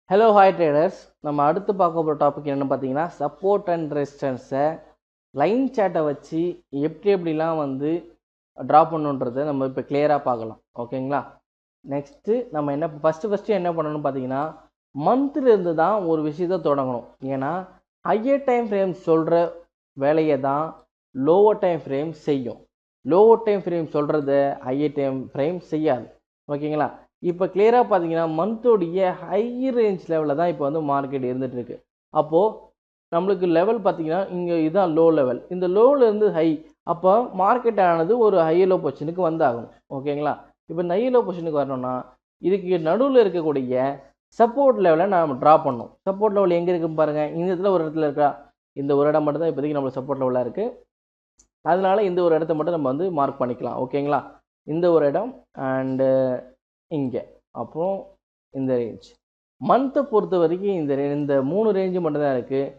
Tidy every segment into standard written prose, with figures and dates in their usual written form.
Hello hi traders. நம்ம அடுத்து பார்க்க போகிற டாபிக் என்னென்னு பார்த்தீங்கன்னா சப்போர்ட் அண்ட் ரெசிஸ்டன்ஸை லைன் சார்ட்டை வச்சு எப்படிலாம் வந்து ட்ரா பண்ணுன்றதை நம்ம இப்போ கிளியராக பார்க்கலாம். ஓகேங்களா? நெக்ஸ்ட்டு நம்ம என்ன ஃபஸ்ட்டு என்ன பண்ணணும்னு பார்த்தீங்கன்னா மந்த்லேருந்து தான் ஒரு விஷயத்தை தொடங்கணும். ஏன்னா ஹையர் டைம் ஃப்ரேம் சொல்கிற வேலையை தான் லோவர் டைம் ஃப்ரேம் செய்யும். லோவர் டைம் ஃப்ரேம் சொல்கிறத ஹையர் டைம் ஃப்ரேம் செய்யாது. ஓகேங்களா? இப்போ கிளியராக பார்த்தீங்கன்னா மந்தோடைய ஹை ரேஞ்ச் லெவலில் தான் இப்போ வந்து மார்க்கெட் இருந்துகிட்டு இருக்கு. அப்போது நம்மளுக்கு லெவல் பார்த்தீங்கன்னா இங்கே இதுதான் லோ லெவல். இந்த லோவிலேருந்து ஹை, அப்போ மார்க்கெட் ஆனது ஒரு ஹை லோ பொசிஷனுக்கு வந்தாகணும். ஓகேங்களா? இப்போ இந்த ஹை லோ பொசிஷனுக்கு வரணும்னா இதுக்கு நடுவில் இருக்கக்கூடிய சப்போர்ட் லெவலை நாம் ட்ரா பண்ணணும். சப்போர்ட் லெவல் எங்கே இருக்குன்னு பாருங்கள். இந்த இடத்துல ஒரு இடத்துல இருக்கா, இந்த ஒரு இடம் மட்டும் தான் இப்போதைக்கு நம்மளுக்கு சப்போர்ட் லெவலாக இருக்குது. அதனால இந்த ஒரு இடத்த மட்டும் நம்ம வந்து மார்க் பண்ணிக்கலாம். ஓகேங்களா? இந்த ஒரு இடம் அண்டு இங்கே, அப்புறம் இந்த ரேஞ்ச். மந்த்தை பொறுத்த வரைக்கும் இந்த 3 ரேஞ்சு மட்டும்தான் இருக்குது.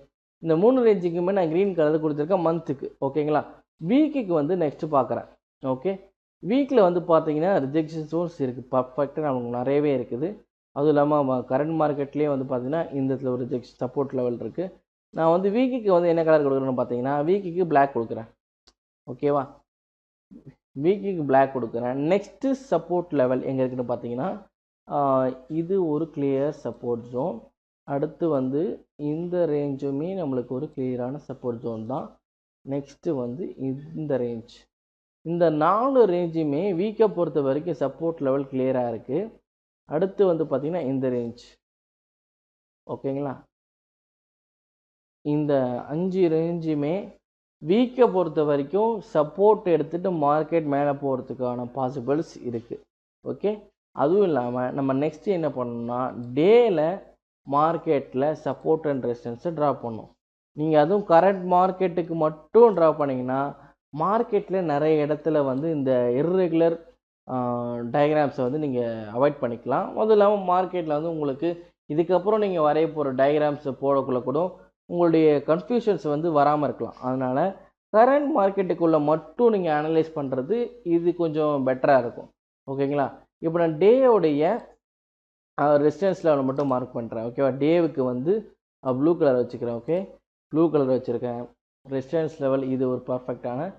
இந்த 3 ரேஞ்சுக்குமே நான் க்ரீன் கலர் கொடுத்துருக்கேன் மந்த்துக்கு. ஓகேங்களா? வீக்குக்கு வந்து நெக்ஸ்ட்டு பார்க்குறேன். ஓகே, வீக்கில் வந்து பார்த்தீங்கன்னா ரிஜெக்ஷன் சோர்ஸ் இருக்குது. பர்ஃபெக்டாக நமக்கு நிறையவே இருக்குது. அதுவும் இல்லாமல் கரண்ட் மார்க்கெட்லேயே வந்து பார்த்தீங்கன்னா இந்த இடத்துல ஒரு ரிஜெக்ஷன் சப்போர்ட் லெவல் இருக்குது. நான் வந்து வீக்குக்கு வந்து என்ன கலர் கொடுக்குறேன்னு பார்த்தீங்கன்னா வீக்குக்கு பிளாக் கொடுக்குறேன். ஓகேவா? வீக்குக்கு பிளாக் கொடுக்குறேன். நெக்ஸ்ட்டு சப்போர்ட் லெவல் எங்கே இருக்குன்னு பார்த்தீங்கன்னா இது ஒரு கிளியர் சப்போர்ட் ஜோன். அடுத்து வந்து இந்த ரேஞ்சுமே நம்மளுக்கு ஒரு கிளியரான சப்போர்ட் ஜோன் தான். நெக்ஸ்ட்டு வந்து இந்த ரேஞ்ச். இந்த 4 ரேஞ்சுமே வீக்கை பொறுத்த வரைக்கும் சப்போர்ட் லெவல் கிளியராக இருக்குது. அடுத்து வந்து பார்த்திங்கன்னா இந்த ரேஞ்ச். ஓகேங்களா? இந்த 5 ரேஞ்சுமே வீக்கை பொறுத்த வரைக்கும் சப்போர்ட் எடுத்துகிட்டு மார்க்கெட் மேலே போகிறதுக்கான பாசிபிள்ஸ் இருக்குது. ஓகே, அதுவும் இல்லாமல் நம்ம நெக்ஸ்ட்டு என்ன பண்ணணும்னா டேயில் மார்க்கெட்டில் சப்போர்ட் அண்ட் ரெசிஸ்டன்ஸை ட்ரா பண்ணணும். நீங்கள் அதுவும் கரண்ட் மார்க்கெட்டுக்கு மட்டும் ட்ரா பண்ணிங்கன்னா மார்க்கெட்டில் நிறைய இடத்துல வந்து இந்த இர்ரெகுலர் டயக்ராம்ஸை வந்து நீங்கள் அவாய்ட் பண்ணிக்கலாம். அதுவும் இல்லாமல் மார்க்கெட்டில் வந்து உங்களுக்கு இதுக்கப்புறம் நீங்கள் வரைய போகிற டயக்ராம்ஸை போடக்குள்ள கூட உங்களுடைய கன்ஃபியூஷன்ஸ் வந்து வராமல் இருக்கலாம். அதனால் கரண்ட் மார்க்கெட்டுக்குள்ளே மட்டும் நீங்கள் அனலைஸ் பண்ணுறது இது கொஞ்சம் பெட்டராக இருக்கும். ஓகேங்களா? இப்போ நான் டேயோடைய ரெசிஸ்டன்ஸ் லெவல் மட்டும் மார்க் பண்ணுறேன். ஓகேவா? டேவுக்கு வந்து ப்ளூ கலர் வச்சுக்கிறேன். ஓகே, ப்ளூ கலர் வச்சுருக்கேன். ரெசிஸ்டன்ஸ் லெவல் இது ஒரு பர்ஃபெக்டான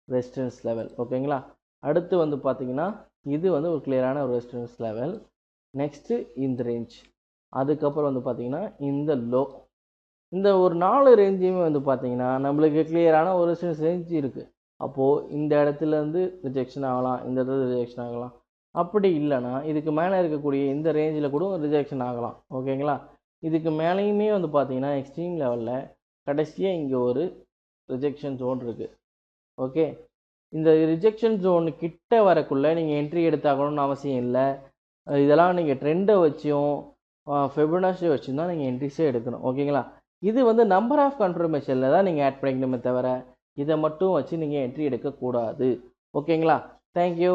ரெசிஸ்டன்ஸ் லெவல். ஓகேங்களா? அடுத்து வந்து பார்த்திங்கன்னா இது வந்து ஒரு கிளியரான ஒரு ரெசிஸ்டன்ஸ் லெவல். நெக்ஸ்ட்டு இந்த ரேஞ்ச். அதுக்கப்புறம் வந்து பார்த்திங்கன்னா இந்த லோ. இந்த ஒரு 4 ரேஞ்சுமே வந்து பார்த்தீங்கன்னா நம்மளுக்கு கிளியரான ஒரு ரேஞ்ச் இருக்குது. அப்போது இந்த இடத்துலேருந்து ரிஜெக்ஷன் ஆகலாம், இந்த இடத்துல ரிஜெக்ஷன் ஆகலாம். அப்படி இல்லைனா இதுக்கு மேலே இருக்கக்கூடிய இந்த ரேஞ்சில் கூட ரிஜெக்ஷன் ஆகலாம். ஓகேங்களா? இதுக்கு மேலேயுமே வந்து பார்த்தீங்கன்னா எக்ஸ்ட்ரீம் லெவலில் கடைசியாக இங்கே ஒரு ரிஜெக்ஷன் ஜோன் இருக்குது. ஓகே, இந்த ரிஜெக்ஷன் ஜோனு கிட்ட வரக்குள்ளே நீங்கள் என்ட்ரி எடுத்தாகணும்னு அவசியம் இல்லை. இதெல்லாம் நீங்கள் ட்ரெண்டை வச்சும் ஃபெபனாச்சி வச்சும் தான் நீங்கள் என்ட்ரிஸே எடுக்கணும். ஓகேங்களா? இது வந்து நம்பர் ஆஃப் கன்ஃபர்மேஷனில் தான் நீங்கள் ஆட் பண்ணிக்கணுமே தவிர இதை மட்டும் வச்சு நீங்கள் என்ட்ரி எடுக்கக்கூடாது. ஓகேங்களா? தேங்க்யூ.